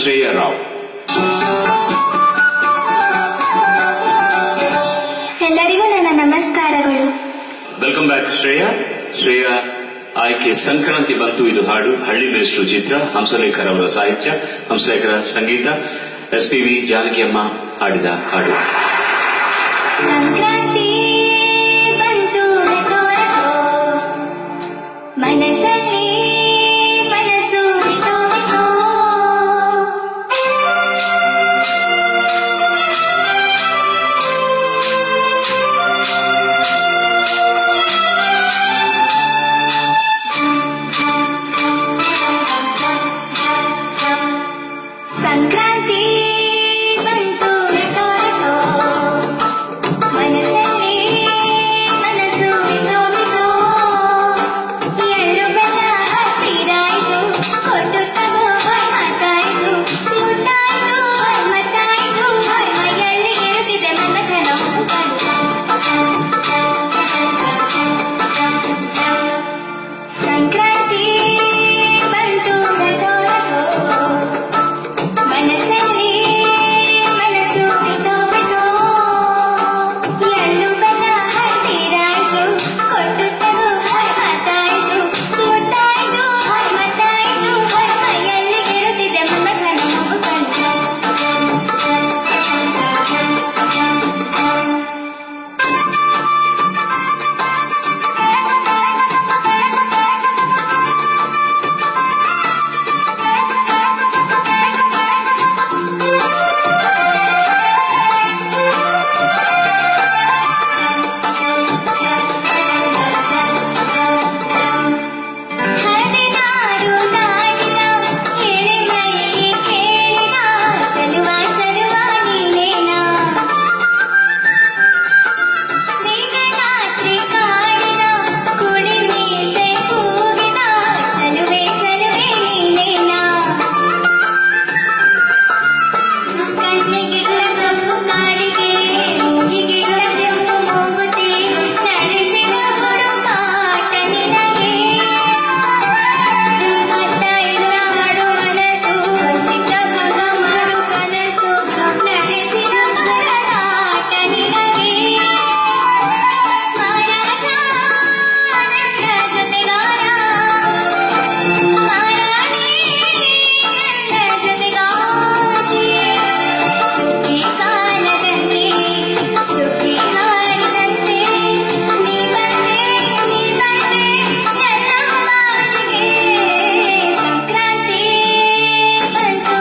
ಶ್ರೇಯಾ ರಾವ್. ಎಲ್ಲರಿಗೂ ನನ್ನ ನಮಸ್ಕಾರಗಳು. Welcome back Shreya. ಶ್ರೇಯಾ ಆಯ್ಕೆ ಸಂಕ್ರಾಂತಿ ಬಂತು. ಇದು ಹಾಡು ಹಳ್ಳಿ ಮೇಷ್ಟ್ರು ಚಿತ್ರ, ಹಂಸಲೇಖರ್ ಅವರ ಸಾಹಿತ್ಯ, ಹಂಸಲೇಖರ ಸಂಗೀತ, SPV ಜಾನಕಿಯಮ್ಮ ಹಾಡಿದ ಹಾಡು. ಸಂಕ್ರಾಂತಿ ಬಂತು ಮನಸ್ಸಲ್ಲಿ ಮನಸ್ಸು ಸಂಕ್ರಾಂತಿ ಬಂತು ಮನಸ್ಸಲ್ಲಿ ಮನಸ್ಸು ಎಳ್ಳು ಬೆಲ್ಲ ಹತ್ತಿರಾಯ್ತು, ಕೊಟ್ಟು ತಗೋ ಮಾತಾಯ್ತು, ಮುಟ್ಟಾಯ್ತು ಮತ್ತಾಯ್ತು, ಮೈಯಲ್ಲಿ ಇರುತ್ತಿದೆ ಮನಸ್ಸನ ಸಂಕ್ರಾಂತಿ ಬಂತು ಮನಸ್ಸಲ್ಲಿ ಮನಸ್ಸು ಎಳ್ಳು ಬೆಲ್ಲ ಹತ್ತಿರಾಯ್ತು, ಕೊಟ್ಟು ತಗೋ ಮಾತಾಯ್ತು, ಮುಟ್ಟಾಯ್ತು ಮತ್ತಾಯ್ತು, ಮೈಯಲ್ಲಿ ಇರುತ್ತಿದೆ ಮನಸ್ಸನ ಹದಿನಾರು ನಾಡಿನ ಎಳೆಮೈ ಕೇಳಿನ ಚಲುವ ಚಲುವ ನೀನೇನಾ, ಮೇಘರಾತ್ರಿ ಕಾಡಿನ ಕುಡಿ ಮೀಸೆ ಕೂಗಿನ ಚಲುವೆ ಚಲುವೆ ನೀನೇನಾ, ಕಣ್ಣಿಗೆ ಕಪ್ಪು ಕಾಡಿಗೆ ಮೂಗಿಗೆ ಕೆಂಪು ಮೂಗುತಿ ನಡೆಸಿದ ಹುಡುಕಾಟ ನಿನಗೆ, ಅತ್ತ ಇಲ್ಲ ಮಾಡು ಮನಸ್ಸು ಚಿಕ್ಕ ಮಗ ಮಾಡು ಕನಸು, ನಡೆಸಿದ ಸರದಾಟ ನಿನಗೆ, ಮಹಾರಾಜ ನನ್ನ ಜೊತೆಗಾರ, ಮಹಾರಾಣಿ ನನ್ನ ಜೊತೆಗಾತಿ, ಸುಖಿ ಕಾಲದಲ್ಲಿ ಸುಖಿ ಹಾಡಿದಂತೆ ನೀ ಬಂದೆ ನನ್ನ ಬಾಳಿಗೆ, ಸಂಕ್ರಾಂತಿ ಬಂತು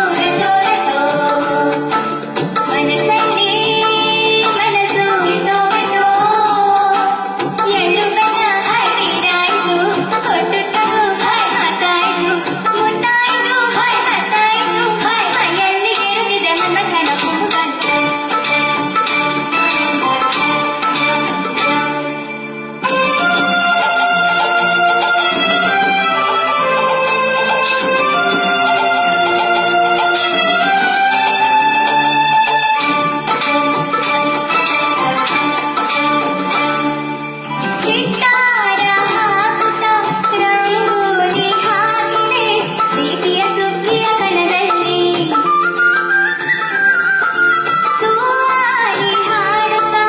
ಮನಸ್ಸಲ್ಲಿ ಮನಸ್ಸು ಎಳ್ಳು ಬೆಲ್ಲ ಹತ್ತಿರಾಯ್ತು, ಕೊಟ್ಟು ತಗೋ ಮಾತಾಯ್ತು, ಮುಟ್ಟಾಯ್ತು ಮತ್ತಾಯ್ತು, ಮೈಯಲ್ಲಿ ಇರುತ್ತಿದೆ ಮನಸ್ಸನ ಚಿತ್ತಾರ ಹಾಕುತ್ತಾ ರಂಗೋಲಿ ಹಾಕಿದೆ ಪ್ರೀತಿಯ ಸುಗ್ಗಿಯ ಕಣದಲ್ಲಿ, ಸುವಾಲಿ ಹಾಡುತ್ತಾ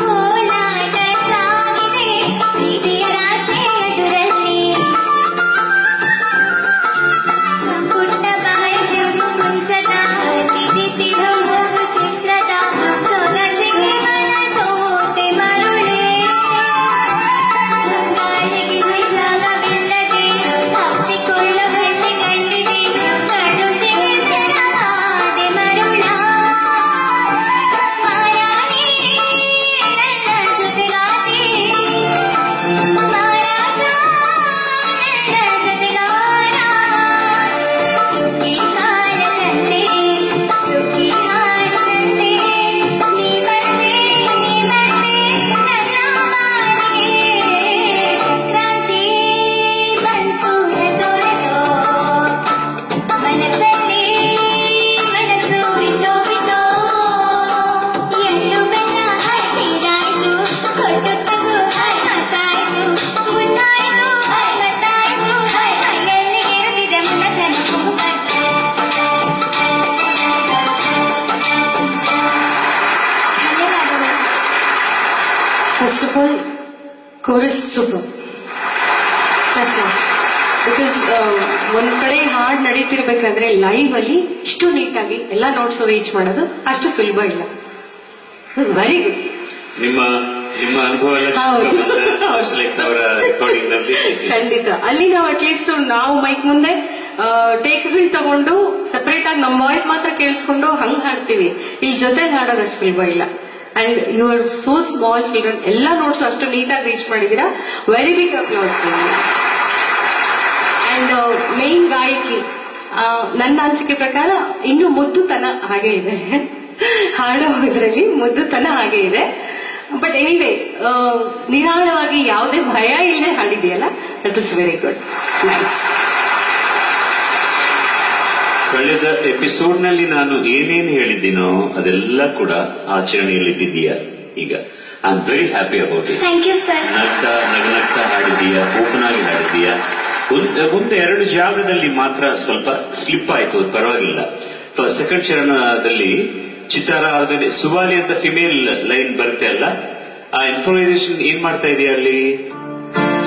ಕೋಲಾಟ ಸಾಗಿದೆ ಪ್ರೀತಿಯ ರಾಶಿ ಎದುರಲ್ಲಿ, ಪುಟ್ಟ ಬಾಯಿ ಕೆಂಪು ಕುಂಚದ ತಿದ್ದಿ ಹೋಗು ಚಿತ್ರದ ಸೊಗಸಿಗೆ ಮನಸೋತೆ ಮರುಳೆ, ಗಾಳಿಗೆ ಜಾಗವಿಲ್ಲದೆ ಹಪ್ಪಿಕೊಳ್ಳ ಹಳ್ಳಿ ಗಂಡಿಗೆ ಕಡುಸಿಗೆ ಜನವಾದೆ ಮರುಳ, ಮಾರಾಣಿ ನನ್ನ ಜೊತೆಗಾತಿ, ಮಹಾರಾಜ ನನ್ನ ಜೊತೆಗಾರ, ಸುಖಿ ಕಾಲದಲ್ಲಿ ಸುಖಿ first of all chorus super first because ಒಂದ್ ಕಡೆ ಹಾಡ್ ನಡೀತಿರ್ಬೇಕಾದ್ರೆ ಲೈವ್ ಅಲ್ಲಿ ಇಷ್ಟು ನೀಟಾಗಿ ಎಲ್ಲ ನೋಟ್ಸ್ ರೀಚ್ ಮಾಡೋದು ಅಷ್ಟು ಸುಲಭ ಇಲ್ಲ. Very good. ನಿಮ್ಮ ಅನುಭವ ಎಲ್ಲ ಹೌದು. ಅವರ ರೆಕಾರ್ಡಿಂಗ್ ನಲ್ಲಿ ಖಂಡಿತ ಅಲ್ಲಿ ನಾವು ಅಟ್ಲೀಸ್ಟ್ ನಾವು ಮೈಕ್ ಮುಂದೆ ಟೇಕ್ಗಳು ತಗೊಂಡು ಸಪರೇಟ್ ಆಗಿ ನಮ್ಮ ವಾಯ್ಸ್ ಮಾತ್ರ ಕೇಳಿಸ್ಕೊಂಡು ಹಂಗ್ ಹಾಡ್ತೀವಿ. ಇಲ್ಲಿ ಜೊತೆ ಹಾಡೋದು ಅಷ್ಟು ಸುಲಭ ಇಲ್ಲ. And you are so small children, ಎಲ್ಲ ನೋಟ್ಸ್ ಅಷ್ಟು ನೀಟಾಗಿ ರೀಚ್ ಮಾಡಿದೀರಾ. Very big applause. And main ಗಾಯಕಿ ನನ್ನ ಅನಿಸಿಕೆ ಪ್ರಕಾರ ಇನ್ನು ಮುದ್ದುತನ ಹಾಗೆ ಇದೆ, ಹಾಡೋದ್ರಲ್ಲಿ ಮುದ್ದುತನ ಹಾಗೆ ಇದೆ. ಬಟ್ ಎನಿವೇ ನಿರಾಳವಾಗಿ ಯಾವುದೇ ಭಯ ಇಲ್ಲದೆ ಹಾಡಿದೆಯಲ್ಲ, that is very good, nice. ಕಳೆದ ಎಪಿಸೋಡ್ ನಲ್ಲಿ ನಾನು ಏನೇನು ಹೇಳಿದ್ದೀನೋ ಅದೆಲ್ಲ ಕೂಡ ಆಚರಣೆಯಲ್ಲಿದ್ದೀಯಾ ಈಗ. I am very happy about it. Thank you sir. ನಗ್ನಗ್ತಾ ಹಾಡಿದೀಯಾ, ಓಪನ್ ಆಗಿ ಹಾಡಿದೀಯಾ. ಒಂದು ಎರಡು ಜಾಗದಲ್ಲಿ ಮಾತ್ರ ಸ್ವಲ್ಪ ಸ್ಲಿಪ್ ಆಯ್ತು, ಅದು ಪರವಾಗಿಲ್ಲ. ಸೆಕೆಂಡ್ ಚರಣದಲ್ಲಿ ಚಿತ್ತಾರ ಆದ್ಮೇಲೆ ಸುವಾಲಿ ಅಂತ ಫಿಮೇಲ್ ಲೈನ್ ಬರುತ್ತೆ ಅಲ್ಲ, ಆ ಇಂಪ್ರೊವೈಸೇಷನ್ ಏನ್ ಮಾಡ್ತಾ ಇದೆಯಾ ಅಲ್ಲಿ?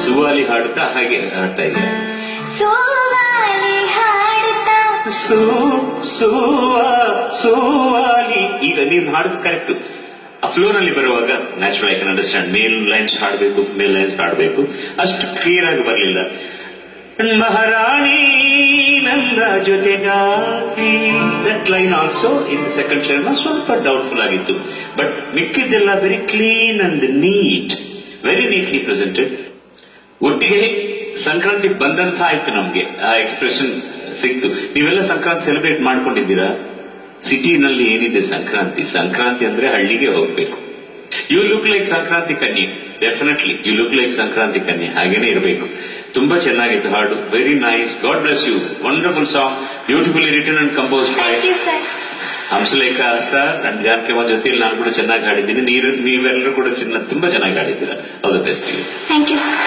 ಸುವಾಲಿ ಹಾಡುತ್ತಾ ಹಾಗೆ ಹಾಡ್ತಾ ಇದೆಯಾ? ಸೋವಾಲಿ ಹಾಡುತ್ತಾ ಸುವಾಲಿ. ಈಗ ನೀನ್ ಹಾಡುದು ಕರೆಕ್ಟ್. ಆ ಫ್ಲೋ ನಲ್ಲಿ ಬರುವಾಗ natural I can understand. Male lines ಹಾಡಬೇಕು, ಫಿಮೇಲ್ ಲೈನ್ಸ್ ಹಾಡಬೇಕು, ಅಷ್ಟು ಕ್ಲಿಯರ್ ಆಗಿ ಬರಲಿಲ್ಲ. ಮಹಾರಾಣಿ ನನ್ನ ಜೊತೆಗಾತಿ, that line also in the second ಚರಣ ಸ್ವಲ್ಪ ಡೌಟ್ಫುಲ್ ಆಗಿತ್ತು. ಬಟ್ ಮಿಕ್ಕಿದ್ದೆಲ್ಲ very clean and neat, very neatly presented. ಒಟ್ಟಿಗೆ ಸಂಕ್ರಾಂತಿ ಬಂದಂತ ಆಯ್ತು ನಮ್ಗೆ, ಆ ಎಕ್ಸ್ಪ್ರೆಷನ್ ಸಿಕ್ತು. ನೀವೆಲ್ಲ ಸಂಕ್ರಾಂತಿ ಸೆಲೆಬ್ರೇಟ್ ಮಾಡ್ಕೊಂಡಿದ್ದೀರಾ? ಸಿಟಿನಲ್ಲಿ ಏನಿದೆ ಸಂಕ್ರಾಂತಿ? ಸಂಕ್ರಾಂತಿ ಅಂದ್ರೆ ಹಳ್ಳಿಗೆ ಹೋಗ್ಬೇಕು. ಯು ಲುಕ್ ಲೈಕ್ ಸಂಕ್ರಾಂತಿ ಕನ್ಯೆ, definitely you look like Sankranti ಕನ್ಯೆ, ಹಾಗೇನೆ ಇರಬೇಕು. ತುಂಬಾ ಚೆನ್ನಾಗಿತ್ತು ಹಾಡು, very nice. God bless you. Wonderful song, beautifully written and compose by thank you sir. Hamsalekha sir and Janakamma ಜೊತೆಯಲ್ಲಿ ನಾನು ಕೂಡ ಚೆನ್ನಾಗಿ ಹಾಡಿದ್ದೀನಿ. ನೀವೆಲ್ಲರೂ ಕೂಡ ತುಂಬಾ ಚೆನ್ನಾಗಿ ಹಾಡಿದ್ದೀರಾ. All the best. Thank you sir.